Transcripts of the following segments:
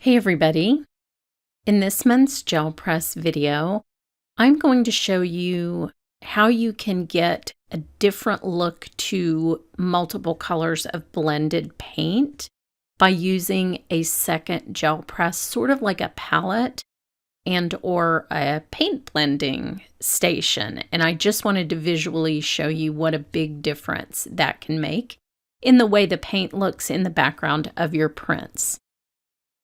Hey everybody! In this month's gel press video, I'm going to show you how you can get a different look to multiple colors of blended paint by using a second gel press, sort of like a palette and or a paint blending station. And I just wanted to visually show you what a big difference that can make in the way the paint looks in the background of your prints.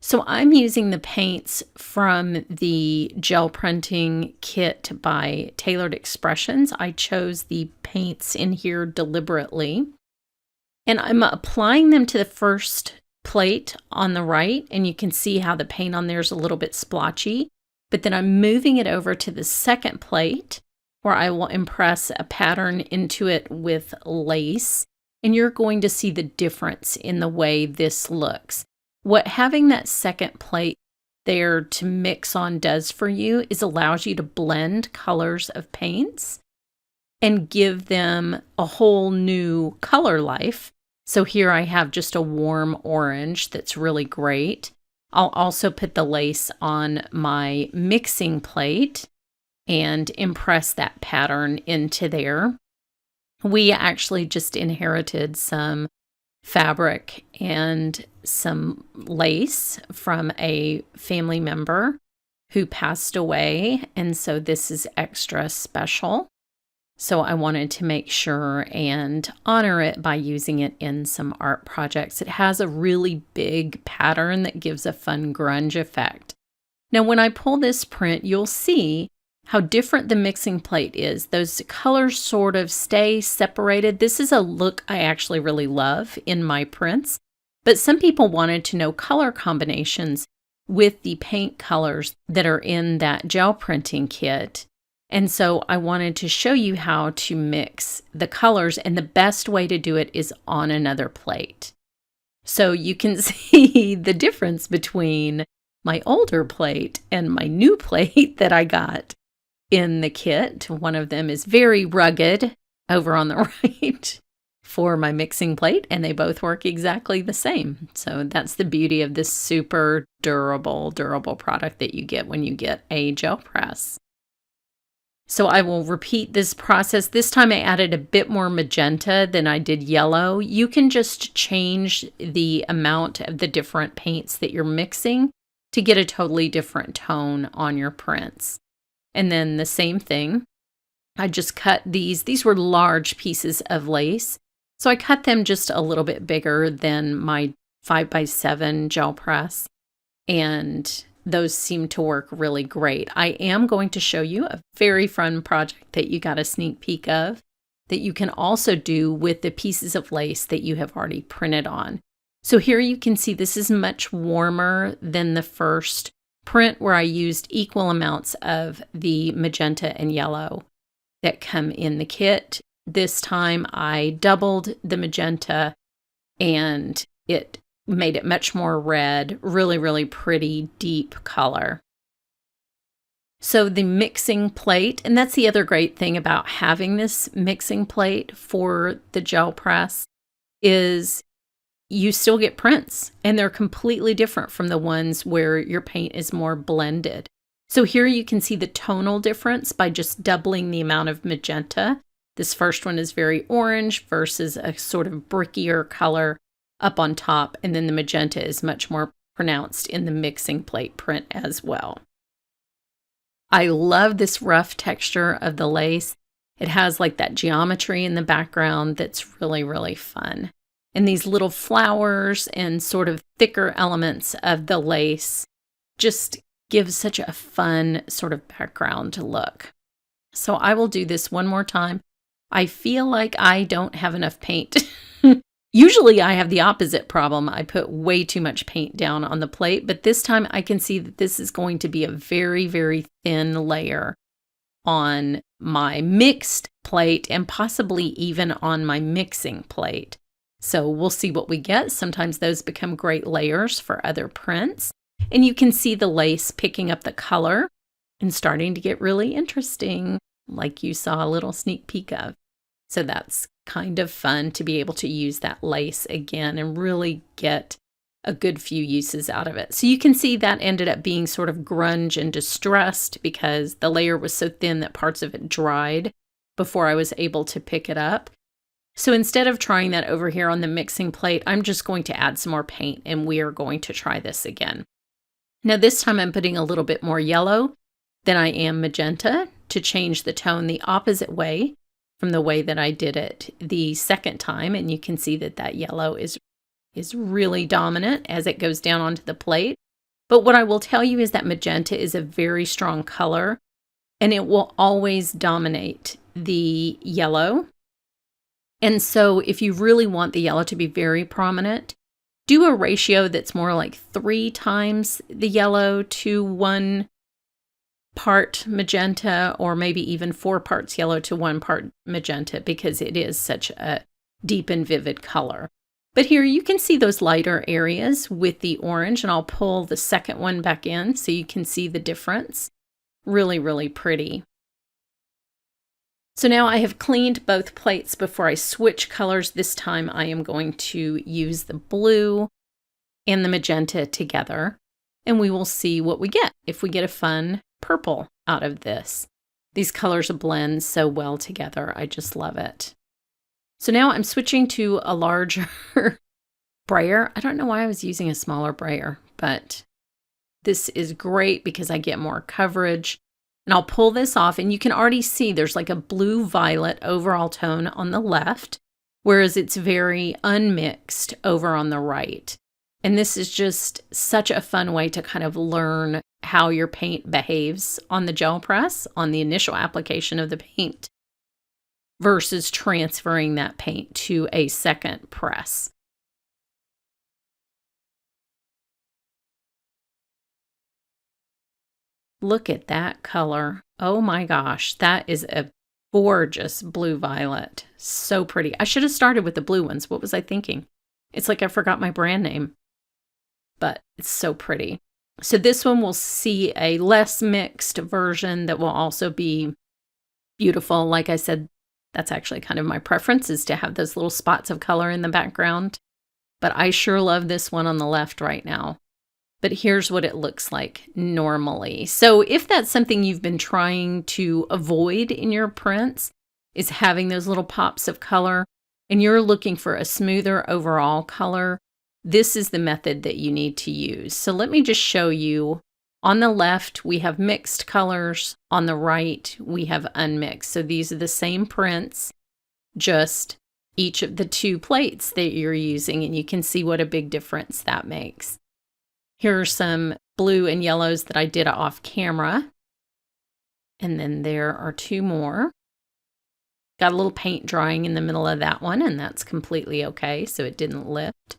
So I'm using the paints from the gel printing kit by Tailored Expressions. I chose the paints in here deliberately. And I'm applying them to the first plate on the right, and you can see how the paint on there is a little bit splotchy. But then I'm moving it over to the second plate where I will impress a pattern into it with lace. And you're going to see the difference in the way this looks. What having that second plate there to mix on does for you is allows you to blend colors of paints and give them a whole new color life. So here I have just a warm orange that's really great. I'll also put the lace on my mixing plate and impress that pattern into there. We actually just inherited some fabric and some lace from a family member who passed away, and so this is extra special. So I wanted to make sure and honor it by using it in some art projects. It has a really big pattern that gives a fun grunge effect. Now when I pull this print, you'll see how different the mixing plate is. Those colors sort of stay separated. This is a look I actually really love in my prints, but some people wanted to know color combinations with the paint colors that are in that gel printing kit. And so I wanted to show you how to mix the colors, and the best way to do it is on another plate. So you can see the difference between my older plate and my new plate that I got in the kit. One of them is very rugged over on the right for my mixing plate, and they both work exactly the same. So that's the beauty of this super durable product that you get when you get a gel press. So I will repeat this process. This time I added a bit more magenta than I did yellow. You can just change the amount of the different paints that you're mixing to get a totally different tone on your prints. And then the same thing, I just cut these. These were large pieces of lace, so I cut them just a little bit bigger than my 5x7 gel press, and those seem to work really great. I am going to show you a very fun project that you got a sneak peek of that you can also do with the pieces of lace that you have already printed on. So here you can see this is much warmer than the first print where I used equal amounts of the magenta and yellow that come in the kit. This time I doubled the magenta and it made it much more red, really pretty deep color. So the mixing plate, and that's the other great thing about having this mixing plate for the gel press, is you still get prints, and they're completely different from the ones where your paint is more blended. So here you can see the tonal difference by just doubling the amount of magenta. This first one is very orange versus a sort of brickier color up on top, and then the magenta is much more pronounced in the mixing plate print as well. I love this rough texture of the lace. It has like that geometry in the background that's really fun. And these little flowers and sort of thicker elements of the lace just give such a fun sort of background look. So I will do this one more time. I feel like I don't have enough paint. Usually I have the opposite problem. I put way too much paint down on the plate, but this time I can see that this is going to be a very thin layer on my mixed plate and possibly even on my mixing plate. So we'll see what we get. Sometimes those become great layers for other prints. And you can see the lace picking up the color and starting to get really interesting, like you saw a little sneak peek of. So that's kind of fun to be able to use that lace again and really get a good few uses out of it. So you can see that ended up being sort of grunge and distressed because the layer was so thin that parts of it dried before I was able to pick it up. So instead of trying that over here on the mixing plate, I'm just going to add some more paint and we are going to try this again. Now this time I'm putting a little bit more yellow than I am magenta to change the tone the opposite way from the way that I did it the second time. And you can see that that yellow is really dominant as it goes down onto the plate. But what I will tell you is that magenta is a very strong color and it will always dominate the yellow. And so if you really want the yellow to be very prominent, do a ratio that's more like 3 times the yellow to 1 part magenta, or maybe even 4 parts yellow to 1 part magenta, because it is such a deep and vivid color. But here you can see those lighter areas with the orange, and I'll pull the second one back in so you can see the difference. Really, really pretty. So now I have cleaned both plates before I switch colors. This time I am going to use the blue and the magenta together, and we will see what we get, if we get a fun purple out of this. These colors blend so well together. I just love it. So now I'm switching to a larger brayer. I don't know why I was using a smaller brayer, but this is great because I get more coverage. And I'll pull this off, and you can already see there's like a blue-violet overall tone on the left, whereas it's very unmixed over on the right. And this is just such a fun way to kind of learn how your paint behaves on the gel press, on the initial application of the paint, versus transferring that paint to a second press. Look at that color. Oh my gosh, that is a gorgeous blue violet. So pretty. I should have started with the blue ones. What was I thinking? It's like I forgot my brand name, but it's so pretty. So this one will see a less mixed version that will also be beautiful. Like I said, that's actually kind of my preference, is to have those little spots of color in the background. But I sure love this one on the left right now. But here's what it looks like normally. So if that's something you've been trying to avoid in your prints, is having those little pops of color, and you're looking for a smoother overall color, this is the method that you need to use. So let me just show you. On the left, we have mixed colors. On the right, we have unmixed. So these are the same prints, just each of the 2 plates that you're using, and you can see what a big difference that makes. Here are some blue and yellows that I did off camera. And then there are 2 more. Got a little paint drying in the middle of that one, and that's completely okay, so it didn't lift.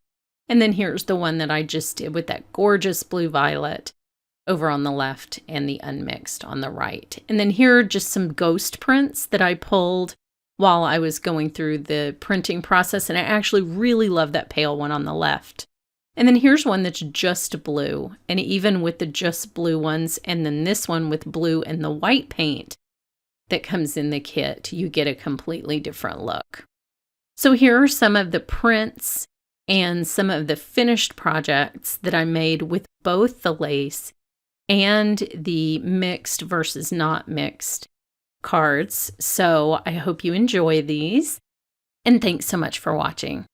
And then here's the one that I just did with that gorgeous blue violet over on the left and the unmixed on the right. And then here are just some ghost prints that I pulled while I was going through the printing process, and I actually really love that pale one on the left. And then here's one that's just blue, and even with the just blue ones, and then this one with blue and the white paint that comes in the kit, you get a completely different look. So here are some of the prints and some of the finished projects that I made with both the lace and the mixed versus not mixed cards. So I hope you enjoy these, and thanks so much for watching.